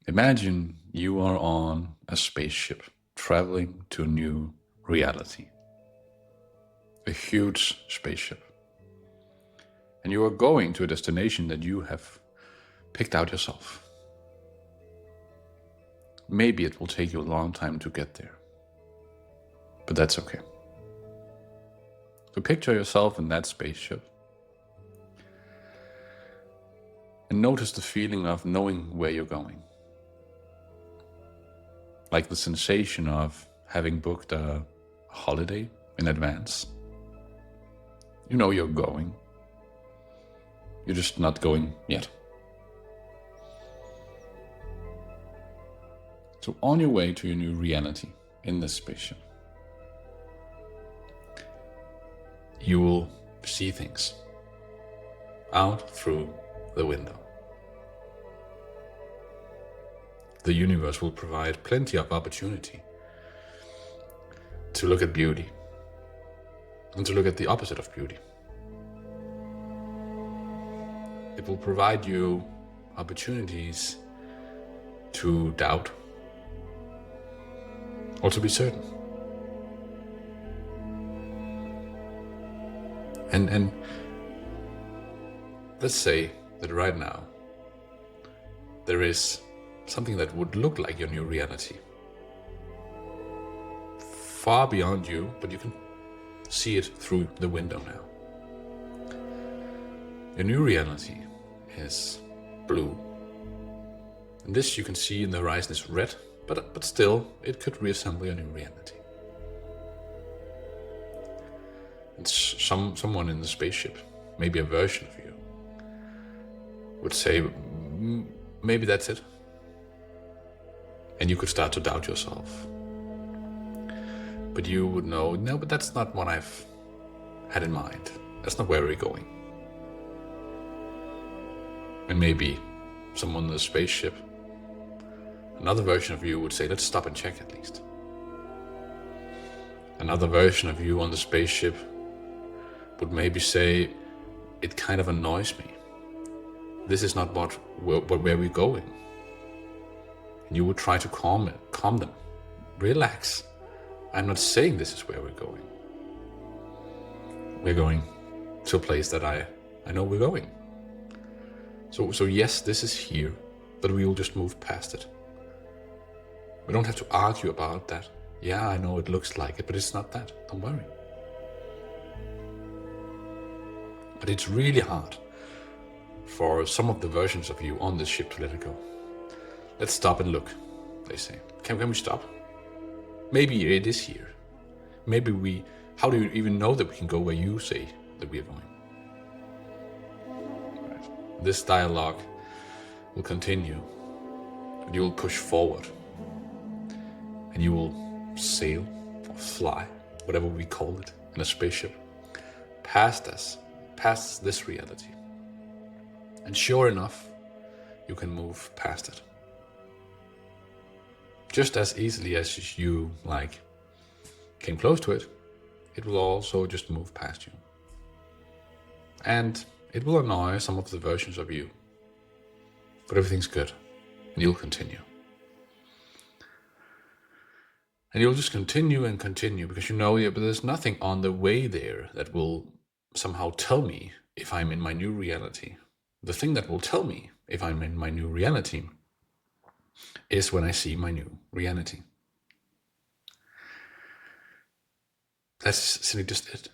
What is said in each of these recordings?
Imagine you are on a spaceship traveling to a new reality, a huge spaceship, and you are going to a destination that you have picked out yourself. Maybe it will take you a long time to get there, but that's okay. So picture yourself in that spaceship and notice the feeling of knowing where you're going. Like the sensation of having booked a holiday in advance. You know you're going. You're just not going yet. So on your way to your new reality in this spaceship, you will see things out through the window. The universe will provide plenty of opportunity to look at beauty and to look at the opposite of beauty. It will provide you opportunities to doubt or to be certain. And let's say that right now there is something that would look like your new reality. Far beyond you, but you can see it through the window now. Your new reality is blue. And this you can see in the horizon is red, but still it could reassemble your new reality. And someone in the spaceship, maybe a version of you, would say, maybe that's it. And you could start to doubt yourself. But you would know, no, but that's not what I've had in mind. That's not where we're going. And maybe someone in the spaceship, another version of you would say, let's stop and check at least. Another version of you on the spaceship would maybe say, it kind of annoys me. This is not where we're going. And you would try to calm them. Relax. I'm not saying this is where we're going. We're going to a place that I know we're going. So yes, this is here, but we will just move past it. We don't have to argue about that. Yeah, I know it looks like it, but it's not that. Don't worry. But it's really hard for some of the versions of you on this ship to let it go. Let's stop and look, they say. Can we stop? Maybe it is here. Maybe how do you even know that we can go where you say that we are going? Right. This dialogue will continue, and you will push forward, and you will sail or fly, whatever we call it, in a spaceship, past us, past this reality. And sure enough, you can move past it. Just as easily as you came close to it, it will also just move past you. And it will annoy some of the versions of you. But everything's good, and you'll continue. And you'll just continue and continue, because you know, but there's nothing on the way there that will somehow tell me if I'm in my new reality. The thing that will tell me if I'm in my new reality is when I see my new reality. That's simply just it.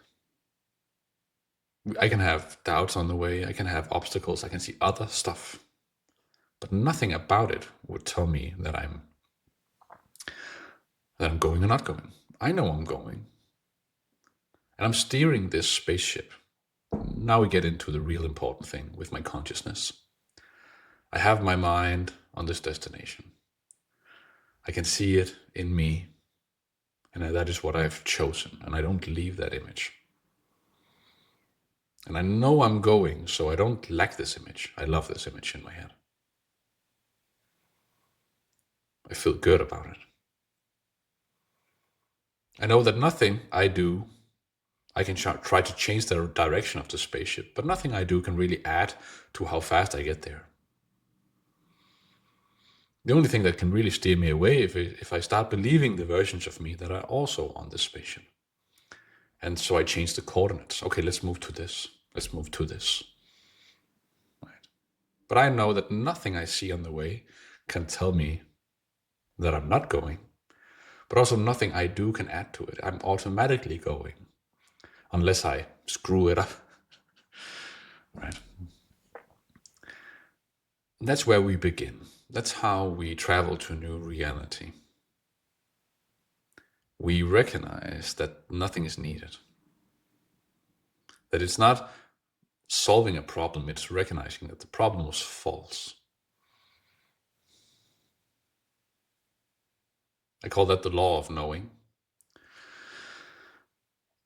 I can have doubts on the way, I can have obstacles, I can see other stuff, but nothing about it would tell me that I'm going or not going. I know I'm going. And I'm steering this spaceship. Now we get into the real important thing with my consciousness. I have my mind on this destination. I can see it in me, and that is what I've chosen, and I don't leave that image. And I know I'm going, so I don't lack this image. I love this image in my head. I feel good about it. I know that nothing I do, I can try to change the direction of the spaceship, but nothing I do can really add to how fast I get there. The only thing that can really steer me away if I start believing the versions of me that are also on this spaceship. And so I change the coordinates. Okay, let's move to this. Let's move to this. Right. But I know that nothing I see on the way can tell me that I'm not going. But also nothing I do can add to it. I'm automatically going. Unless I screw it up. Right. And that's where we begin. That's how we travel to a new reality. We recognize that nothing is needed. That it's not solving a problem, it's recognizing that the problem was false. I call that the law of knowing.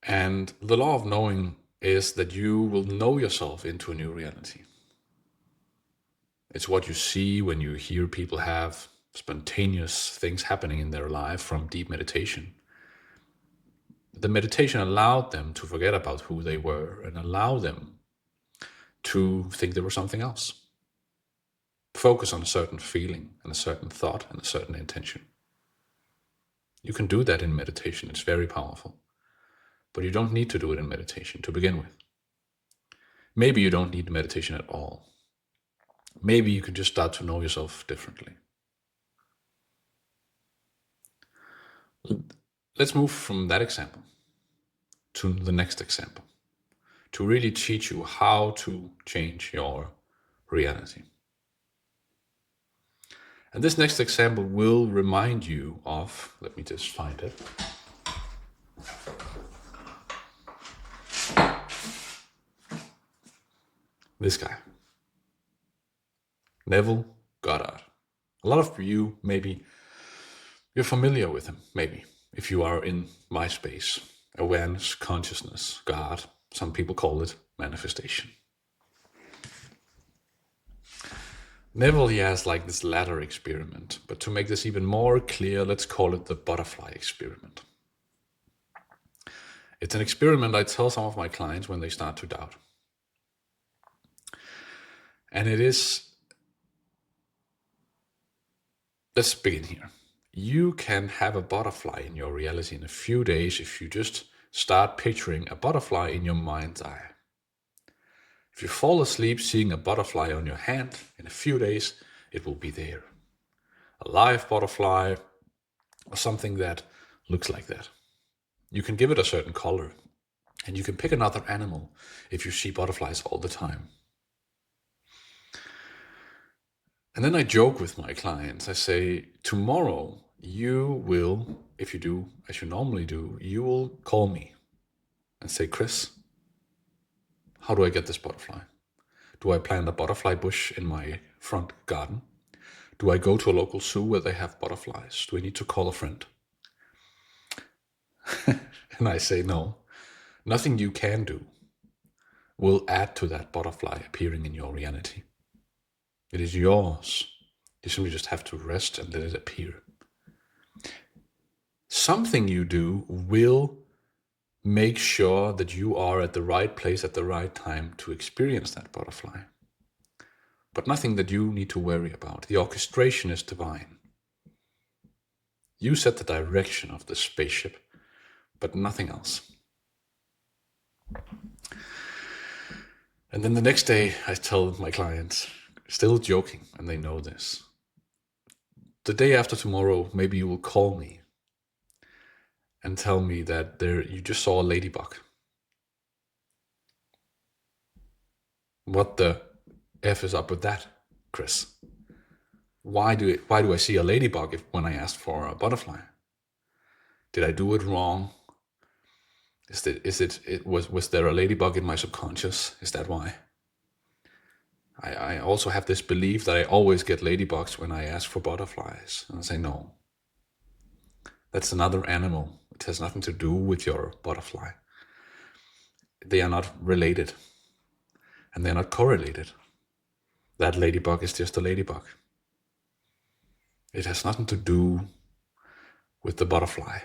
And the law of knowing is that you will know yourself into a new reality. It's what you see when you hear people have spontaneous things happening in their life from deep meditation. The meditation allowed them to forget about who they were and allow them to think they were something else. Focus on a certain feeling and a certain thought and a certain intention. You can do that in meditation. It's very powerful. But you don't need to do it in meditation to begin with. Maybe you don't need meditation at all. Maybe you can just start to know yourself differently. Let's move from that example to the next example, to really teach you how to change your reality. And this next example will remind you of, let me just find it. This guy, Neville Goddard. A lot of you, maybe, you're familiar with him, maybe, if you are in my space. Awareness, consciousness, God. Some people call it manifestation. Neville, he has like this ladder experiment, but to make this even more clear, let's call it the butterfly experiment. It's an experiment I tell some of my clients when they start to doubt. And it is, let's begin here. You can have a butterfly in your reality in a few days if you just start picturing a butterfly in your mind's eye. If you fall asleep seeing a butterfly on your hand, in a few days it will be there. A live butterfly or something that looks like that. You can give it a certain color, and you can pick another animal if you see butterflies all the time. And then I joke with my clients. I say, tomorrow you will, if you do as you normally do, you will call me and say, Chris, how do I get this butterfly? Do I plant a butterfly bush in my front garden? Do I go to a local zoo where they have butterflies? Do I need to call a friend? And I say, no, nothing you can do will add to that butterfly appearing in your reality. It is yours. You simply just have to rest and let it appear. Something you do will make sure that you are at the right place at the right time to experience that butterfly. But nothing that you need to worry about. The orchestration is divine. You set the direction of the spaceship, but nothing else. And then the next day I tell my clients, still joking, and they know this. The day after tomorrow, maybe you will call me and tell me that you just saw a ladybug. What the F is up with that, Chris? Why do I see a ladybug when I asked for a butterfly? Did I do it wrong? Was there a ladybug in my subconscious? Is that why? I also have this belief that I always get ladybugs when I ask for butterflies. And I say, no. That's another animal. It has nothing to do with your butterfly. They are not related. And they're not correlated. That ladybug is just a ladybug. It has nothing to do with the butterfly.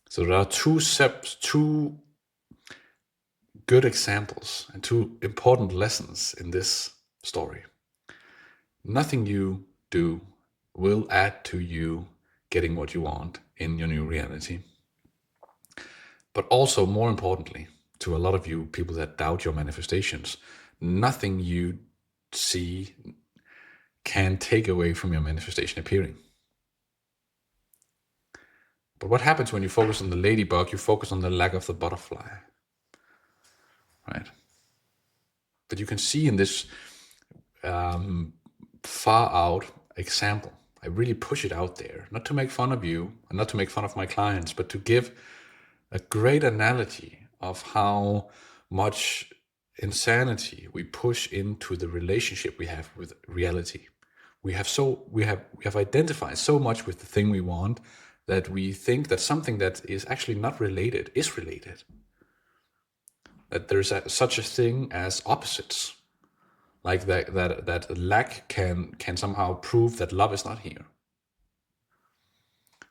So there are two good examples and two important lessons in this story. Nothing you do will add to you getting what you want in your new reality. But also, more importantly, to a lot of you people that doubt your manifestations, nothing you see can take away from your manifestation appearing. But what happens when you focus on the ladybug? You focus on the lack of the butterfly, right? But you can see in this far out example, I really push it out there, not to make fun of you and not to make fun of my clients, but to give a great analogy of how much insanity we push into the relationship we have with reality. We have identified so much with the thing we want that we think that something that is actually not related is related. That there's such a thing as opposites, like that lack can somehow prove that love is not here,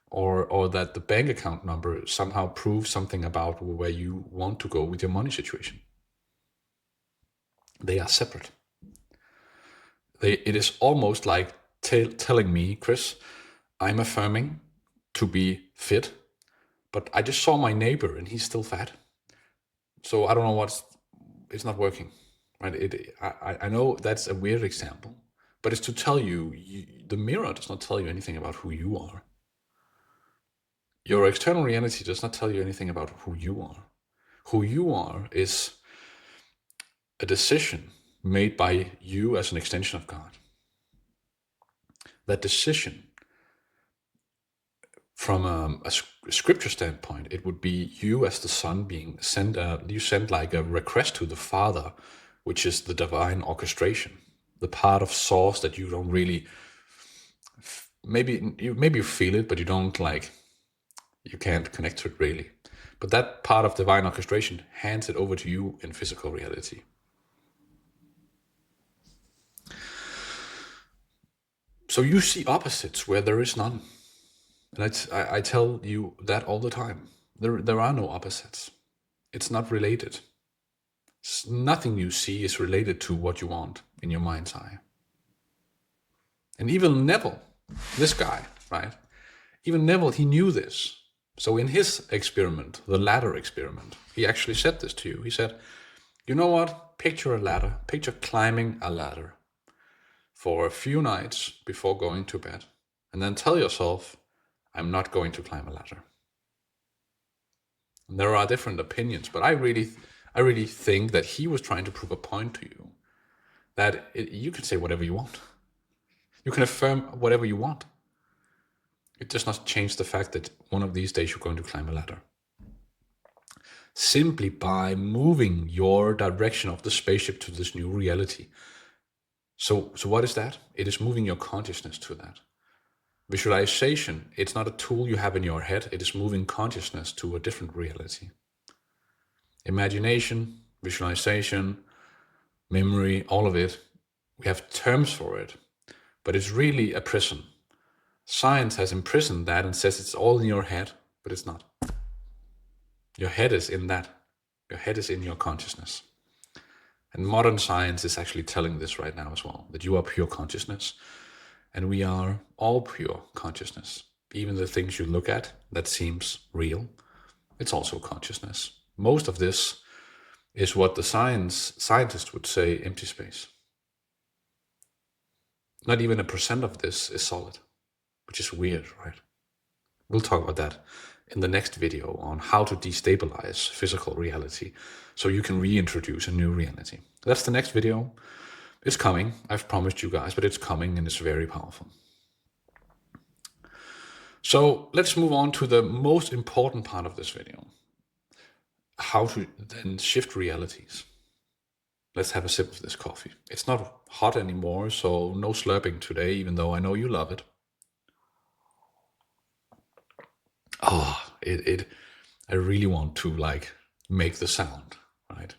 or that the bank account number somehow proves something about where you want to go with your money situation. They are separate. It is almost like telling me, Chris, I'm affirming to be fit, but I just saw my neighbor and he's still fat. So I don't know it's not working, right? I know that's a weird example, but it's to tell you, the mirror does not tell you anything about who you are. Your external reality does not tell you anything about who you are. Who you are is a decision made by you as an extension of God. That decision, from a scripture standpoint, it would be you as the son being sent. You send like a request to the Father, which is the divine orchestration, the part of source that you don't really. Maybe you feel it, but you don't like. You can't connect to it really. But that part of divine orchestration hands it over to you in physical reality. So you see opposites where there is none. And I tell you that all the time. There are no opposites. It's not related. Nothing you see is related to what you want in your mind's eye. And even Neville, this guy, right? Even Neville, he knew this. So in his experiment, the ladder experiment, he actually said this to you. He said, you know what? Picture a ladder. Picture climbing a ladder for a few nights before going to bed. And then tell yourself, I'm not going to climb a ladder. And there are different opinions, but I really think that he was trying to prove a point to you. That you can say whatever you want. You can affirm whatever you want. It does not change the fact that one of these days you're going to climb a ladder. Simply by moving your direction of the spaceship to this new reality. So what is that? It is moving your consciousness to that. Visualization, it's not a tool you have in your head. It is moving consciousness to a different reality. Imagination, visualization, memory, all of it. We have terms for it, but it's really a prison. Science has imprisoned that and says it's all in your head, but it's not. Your head is in that. Your head is in your consciousness. And modern science is actually telling this right now as well, that you are pure consciousness. And we are all pure consciousness. Even the things you look at that seems real, it's also consciousness. Most of this is what the scientists would say empty space. Not even 1% of this is solid, which is weird, right? We'll talk about that in the next video on how to destabilize physical reality so you can reintroduce a new reality. That's the next video. It's coming, I've promised you guys, but it's coming and it's very powerful. So let's move on to the most important part of this video. How to then shift realities. Let's have a sip of this coffee. It's not hot anymore, so no slurping today, even though I know you love it. Oh, I really want to make the sound, right?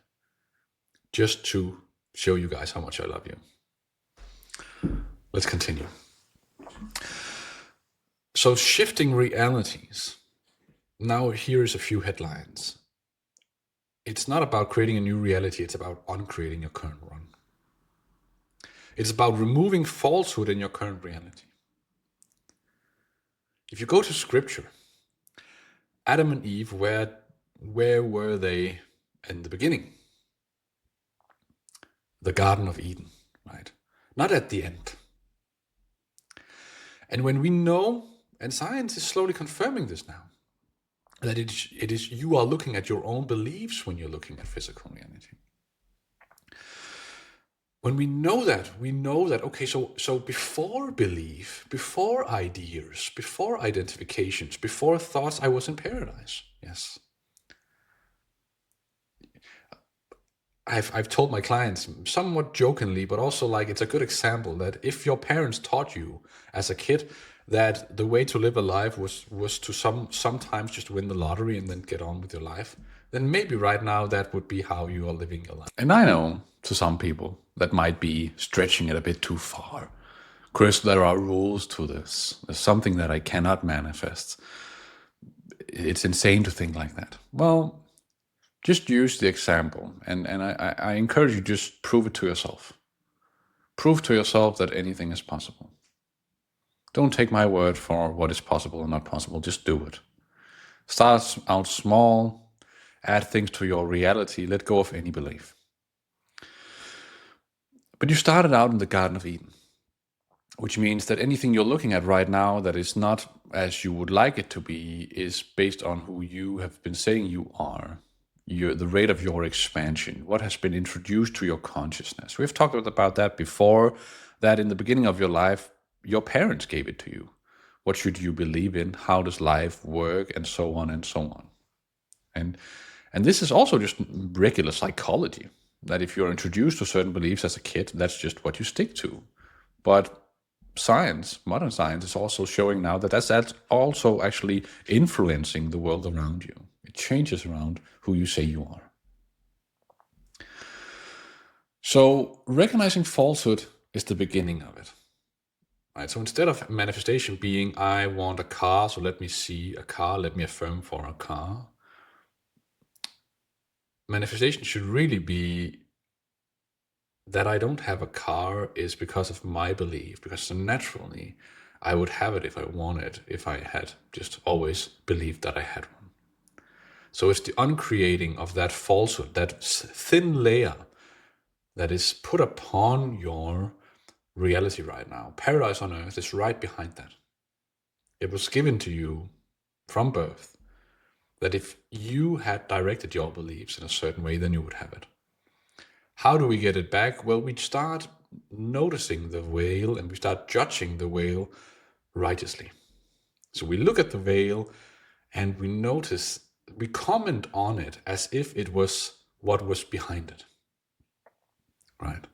Just to show you guys how much I love you. Let's continue. So shifting realities. Now here's a few headlines. It's not about creating a new reality, it's about uncreating your current one. It's about removing falsehood in your current reality. If you go to scripture, Adam and Eve, where were they in the beginning? The Garden of Eden, right? Not at the end. And when we know, and science is slowly confirming this now, that it is you are looking at your own beliefs when you're looking at physical reality. When we know that, okay, so before belief, before ideas, before identifications, before thoughts, I was in paradise. Yes. I've told my clients somewhat jokingly, but also like it's a good example that if your parents taught you as a kid that the way to live a life was to sometimes just win the lottery and then get on with your life, then maybe right now that would be how you are living your life. And I know to some people that might be stretching it a bit too far. Chris, there are rules to this. There's something that I cannot manifest. It's insane to think like that. Well, just use the example, and I encourage you, just prove it to yourself. Prove to yourself that anything is possible. Don't take my word for what is possible or not possible, just do it. Start out small, add things to your reality, let go of any belief. But you started out in the Garden of Eden, which means that anything you're looking at right now that is not as you would like it to be is based on who you have been saying you are. The rate of your expansion, what has been introduced to your consciousness. We've talked about that before, that in the beginning of your life, your parents gave it to you. What should you believe in? How does life work? And so on and so on. And this is also just regular psychology, that if you're introduced to certain beliefs as a kid, that's just what you stick to. But science, modern science, is also showing now that that's also actually influencing the world around you. It changes around who you say you are. So recognizing falsehood is the beginning of it. Right? So instead of manifestation being, I want a car, so let me see a car, let me affirm for a car, manifestation should really be that I don't have a car is because of my belief, because naturally I would have it if I wanted, if I had just always believed that I had one. So it's the uncreating of that falsehood, that thin layer that is put upon your reality right now. Paradise on earth is right behind that. It was given to you from birth, that if you had directed your beliefs in a certain way, then you would have it. How do we get it back? Well, we start noticing the veil and we start judging the veil righteously. So we look at the veil and we notice, we comment on it as if it was what was behind it. Right?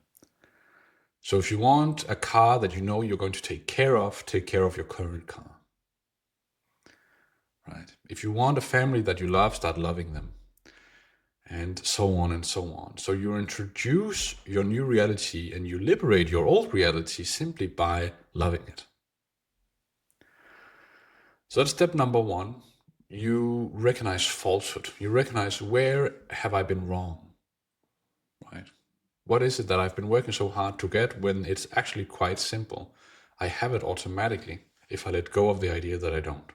So if you want a car that you know you're going to take care of your current car. Right? If you want a family that you love, start loving them. And so on and so on. So you introduce your new reality and you liberate your old reality simply by loving it. So that's step number one. You recognize falsehood. You recognize, where have I been wrong? Right? What is it that I've been working so hard to get when it's actually quite simple? I have it automatically if I let go of the idea that I don't.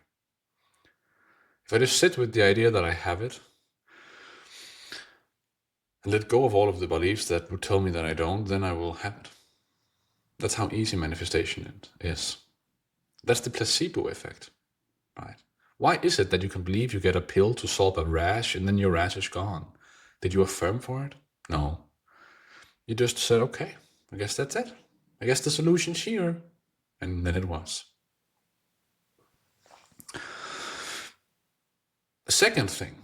If I just sit with the idea that I have it, and let go of all of the beliefs that would tell me that I don't, then I will have it. That's how easy manifestation is. That's the placebo effect, right? Why is it that you can believe you get a pill to solve a rash and then your rash is gone? Did you affirm for it? No. You just said, okay, I guess that's it. I guess the solution's here. And then it was. The second thing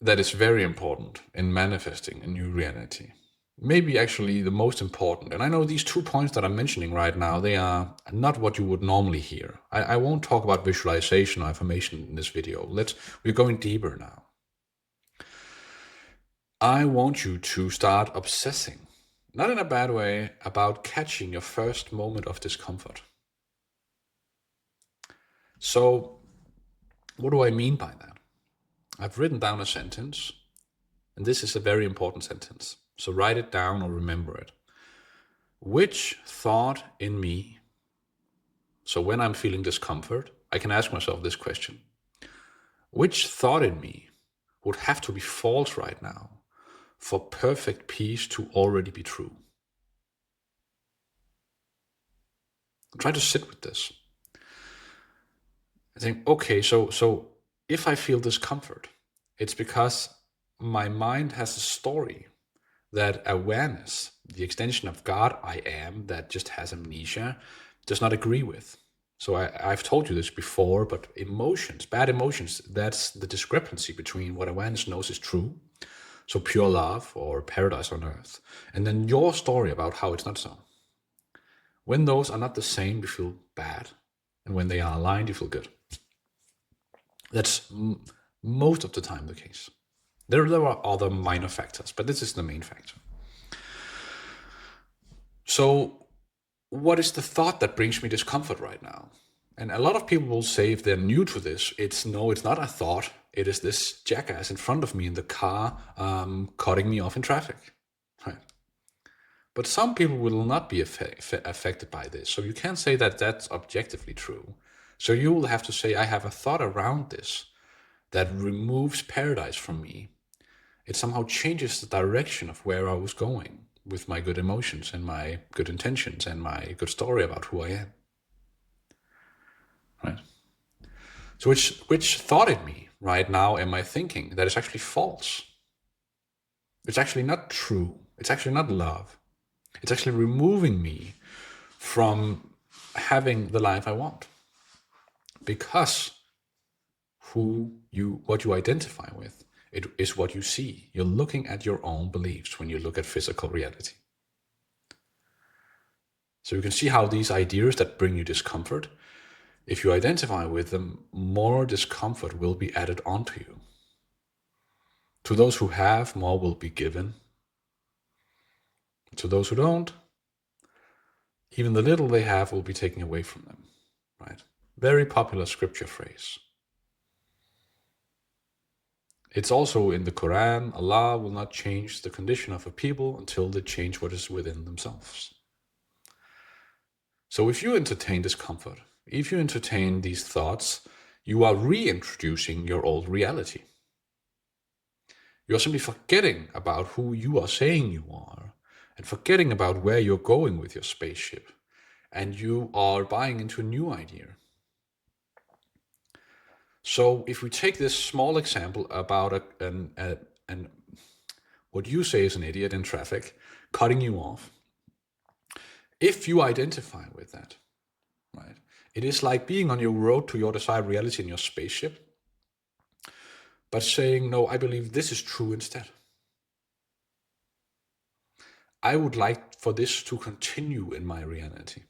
that is very important in manifesting a new reality, maybe actually the most important, and I know these 2 points that I'm mentioning right now, they are not what you would normally hear. I won't talk about visualization or affirmation in this video. We're going deeper now. I want you to start obsessing, not in a bad way, about catching your first moment of discomfort. So what do I mean by that? I've written down a sentence, and this is a very important sentence. So write it down or remember it. which thought in me, so when I'm feeling discomfort, I can ask myself this question: which thought in me would have to be false right now for perfect peace to already be true? Try to sit with this. I think, okay, so if I feel discomfort, it's because my mind has a story that awareness, the extension of God I am, that just has amnesia, does not agree with. So I've told you this before, but emotions, bad emotions, that's the discrepancy between what awareness knows is true, so pure love or paradise on earth, and then your story about how it's not so. When those are not the same, you feel bad. And when they are aligned, you feel good. That's most of the time the case. There are other minor factors, but this is the main factor. So what is the thought that brings me discomfort right now? And a lot of people will say, if they're new to this, it's not a thought. It is this jackass in front of me in the car cutting me off in traffic. Right? But some people will not be affected by this. So you can't say that that's objectively true. So you will have to say, I have a thought around this that removes paradise from me. It somehow changes the direction of where I was going with my good emotions and my good intentions and my good story about who I am. Right? So which thought in me right now am I thinking that is actually false? It's actually not true. It's actually not love. It's actually removing me from having the life I want. Because what you identify with, it is what you see. You're looking at your own beliefs when you look at physical reality. So you can see how these ideas that bring you discomfort, if you identify with them, more discomfort will be added onto you. To those who have, more will be given. To those who don't, even the little they have will be taken away from them. Right? Very popular scripture phrase. It's also in the Quran, Allah will not change the condition of a people until they change what is within themselves. So if you entertain discomfort, if you entertain these thoughts, you are reintroducing your old reality. You are simply forgetting about who you are saying you are and forgetting about where you're going with your spaceship. And you are buying into a new idea. So if we take this small example about what you say is an idiot in traffic, cutting you off, if you identify with that, right, it is like being on your road to your desired reality in your spaceship, but saying, no, I believe this is true instead. I would like for this to continue in my reality.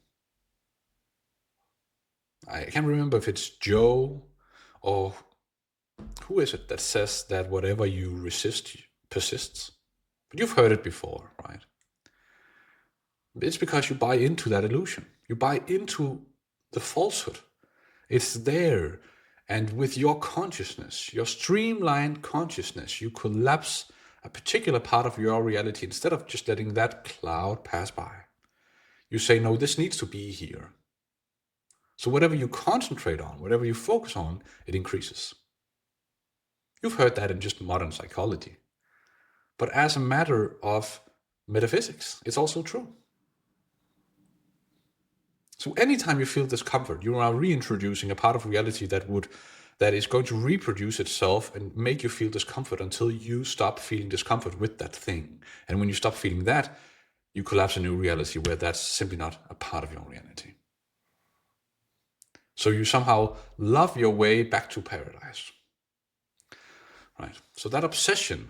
I can't remember if it's Joe or who is it that says that whatever you resist persists. But you've heard it before, right? It's because you buy into that illusion. You buy into the falsehood. It's there. And with your consciousness, your streamlined consciousness, you collapse a particular part of your reality instead of just letting that cloud pass by. You say, no, this needs to be here. So whatever you concentrate on, whatever you focus on, it increases. You've heard that in just modern psychology. But as a matter of metaphysics, it's also true. So anytime you feel discomfort, you are reintroducing a part of reality that is going to reproduce itself and make you feel discomfort until you stop feeling discomfort with that thing. And when you stop feeling that, you collapse a new reality where that's simply not a part of your reality. So you somehow love your way back to paradise. Right? So that obsession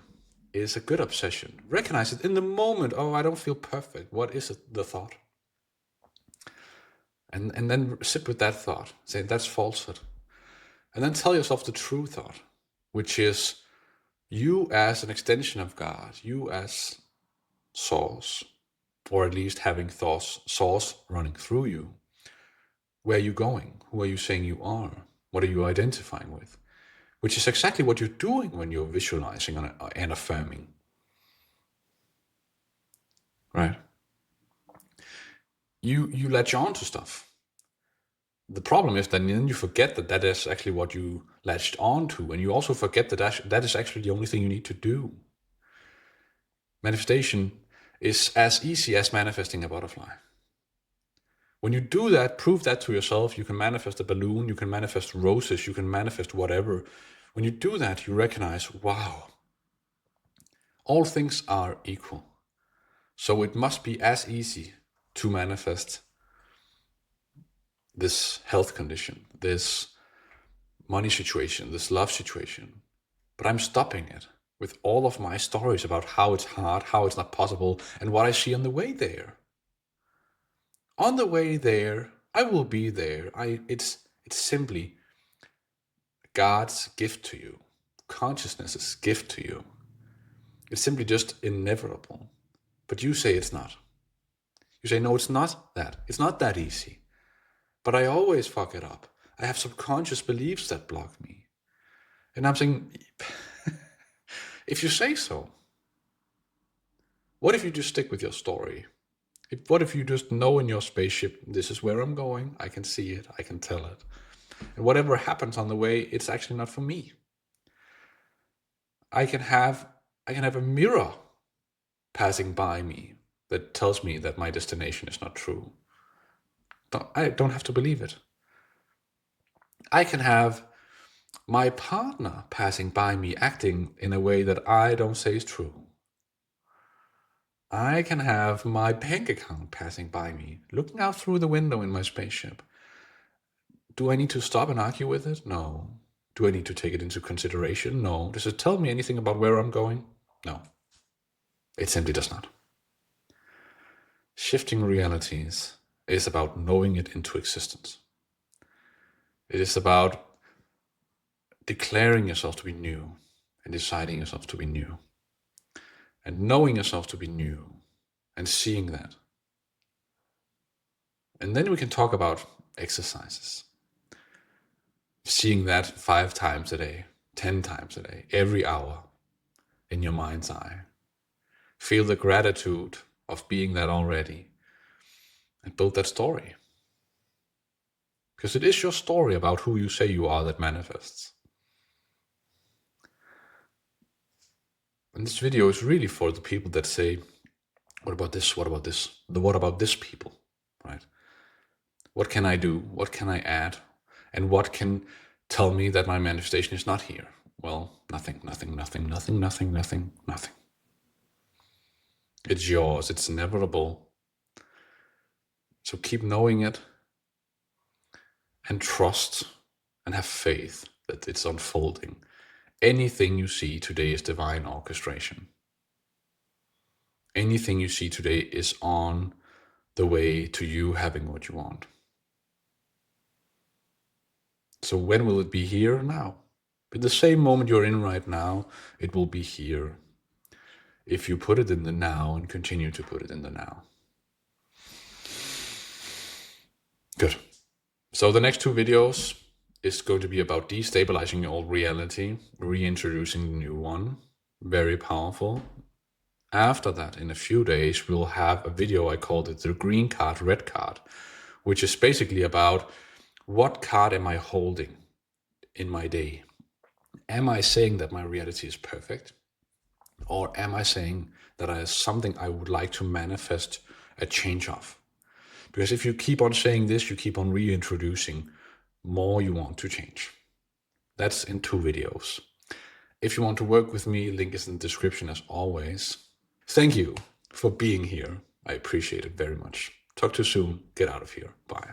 is a good obsession. Recognize it in the moment. Oh, I don't feel perfect. What is it? The thought. And then sit with that thought, saying that's falsehood. And then tell yourself the true thought, which is you as an extension of God, you as source, or at least having source running through you. Where are you going? Who are you saying you are? What are you identifying with? Which is exactly what you're doing when you're visualizing and affirming. Right? you latch on to stuff. The problem is that then you forget that that is actually what you latched on to, and you also forget that that is actually the only thing you need to do. Manifestation is as easy as manifesting a butterfly. When you do that, prove that to yourself. You can manifest a balloon, you can manifest roses, you can manifest whatever. When you do that, you recognize, wow, all things are equal. So it must be as easy to manifest this health condition, this money situation, this love situation. But I'm stopping it with all of my stories about how it's hard, how it's not possible, and what I see on the way there. On the way there, I will be there. It's simply God's gift to you. Consciousness's gift to you. It's simply just inevitable. But you say it's not. You say, no, it's not that. It's not that easy. But I always fuck it up. I have subconscious beliefs that block me. And I'm saying, if you say so, what if you just stick with your story? What if you just know in your spaceship, this is where I'm going, I can see it, I can tell it. And whatever happens on the way, it's actually not for me. I can have a mirror passing by me that tells me that my destination is not true. I don't have to believe it. I can have my partner passing by me acting in a way that I don't say is true. I can have my bank account passing by me, looking out through the window in my spaceship. Do I need to stop and argue with it? No. Do I need to take it into consideration? No. Does it tell me anything about where I'm going? No. It simply does not. Shifting realities is about knowing it into existence. It is about declaring yourself to be new and deciding yourself to be new. And knowing yourself to be new and seeing that. And then we can talk about exercises. Seeing that 5 times a day, 10 times a day, every hour in your mind's eye. Feel the gratitude of being that already and build that story. Because it is your story about who you say you are that manifests. And this video is really for the people that say, what about this? What about this? What about this people, right? What can I do? What can I add? And what can tell me that my manifestation is not here? Well, nothing. It's yours. It's inevitable. So keep knowing it and trust and have faith that it's unfolding. Anything you see today is divine orchestration. Anything you see today is on the way to you having what you want. So when will it be here? Now. In the same moment you're in right now, it will be here. If you put it in the now and continue to put it in the now. Good. So the next 2 videos is going to be about destabilizing your old reality, reintroducing the new one. Very powerful. After that, in a few days, we'll have a video, I called it the green card, red card, which is basically about what card am I holding in my day? Am I saying that my reality is perfect? Or am I saying that I have something I would like to manifest a change of? Because if you keep on saying this, you keep on reintroducing more you want to change. That's in 2 videos. If you want to work with me, link is in the description as always. Thank you for being here. I appreciate it very much. Talk to you soon. Get out of here. Bye.